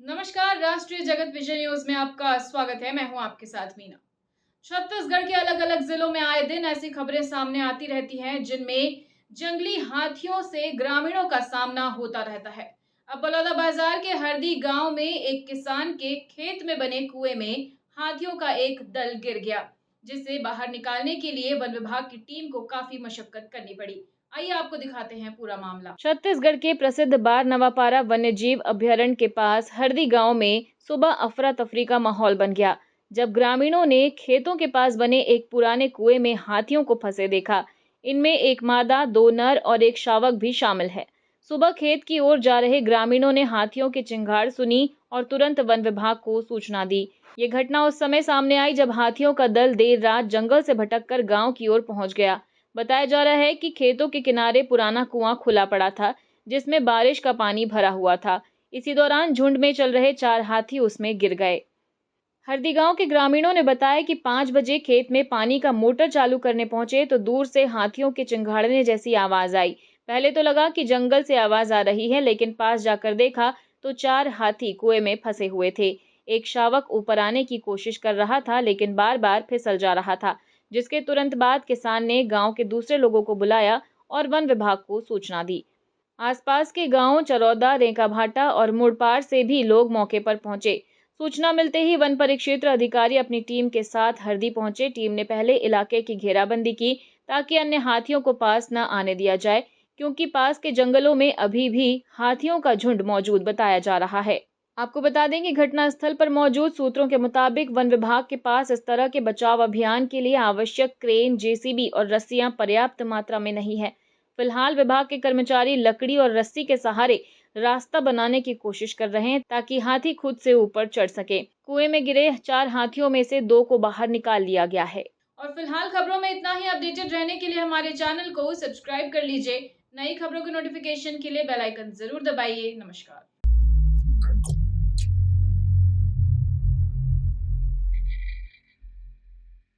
नमस्कार, राष्ट्रीय जगत विजय न्यूज में आपका स्वागत है। मैं हूं आपके साथ मीना। छत्तीसगढ़ के अलग अलग जिलों में आए दिन ऐसी खबरें सामने आती रहती हैं जिनमें जंगली हाथियों से ग्रामीणों का सामना होता रहता है। अब बलौदाबाजार के हरदी गांव में एक किसान के खेत में बने कुएं में हाथियों का एक दल गिर गया, जिसे बाहर निकालने के लिए वन विभाग की टीम को काफी मशक्कत करनी पड़ी। आइए आपको दिखाते हैं पूरा मामला। छत्तीसगढ़ के प्रसिद्ध बार नवापारा वन्य जीव अभ्यारण्य के पास हरदी गांव में सुबह अफरा तफरी का माहौल बन गया जब ग्रामीणों ने खेतों के पास बने एक पुराने कुएं में हाथियों को फंसे देखा। इनमें एक मादा, 2 नर और एक शावक भी शामिल है। सुबह खेत की ओर जा रहे ग्रामीणों ने हाथियों की चिंगाड़ सुनी और तुरंत वन विभाग को सूचना दी। ये घटना उस समय सामने आई जब हाथियों का दल देर रात जंगल से भटककर गांव की ओर पहुंच गया। बताया जा रहा है कि खेतों के किनारे पुराना कुआं खुला पड़ा था, जिसमें बारिश का पानी भरा हुआ था। इसी दौरान झुंड में चल रहे 4 हाथी उसमें गिर गए। हरदी गांव के ग्रामीणों ने बताया कि 5 बजे खेत में पानी का मोटर चालू करने पहुंचे तो दूर से हाथियों के चिंघाड़ने जैसी आवाज आई। पहले तो लगा कि जंगल से आवाज आ रही है, लेकिन पास जाकर देखा तो 4 हाथी कुएं में फंसे हुए थे। एक शावक ऊपर आने की कोशिश कर रहा था, लेकिन बार-बार फिसल जा रहा था, जिसके तुरंत बाद किसान ने गांव के दूसरे लोगों को बुलाया और वन विभाग को सूचना दी। आसपास के गांवों चरौदा, रेंकाभाटा और मुड़पार से भी लोग मौके पर पहुंचे। सूचना मिलते ही वन परिक्षेत्र अधिकारी अपनी टीम के साथ हरदी पहुंचे। टीम ने पहले इलाके की घेराबंदी की ताकि अन्य हाथियों को पास न आने दिया जाए, क्योंकि पास के जंगलों में अभी भी हाथियों का झुंड मौजूद बताया जा रहा है। आपको बता दें कि घटनास्थल पर मौजूद सूत्रों के मुताबिक वन विभाग के पास इस तरह के बचाव अभियान के लिए आवश्यक क्रेन, जेसीबी और रस्सियां पर्याप्त मात्रा में नहीं है। फिलहाल विभाग के कर्मचारी लकड़ी और रस्सी के सहारे रास्ता बनाने की कोशिश कर रहे हैं ताकि हाथी खुद से ऊपर चढ़ सके। कुएं में गिरे 4 हाथियों में से 2 को बाहर निकाल लिया गया है। और फिलहाल खबरों में इतना ही। अपडेटेड रहने के लिए हमारे चैनल को सब्सक्राइब कर लीजिए। नई खबरों के नोटिफिकेशन के लिए बेल आइकन जरूर दबाइए। नमस्कार।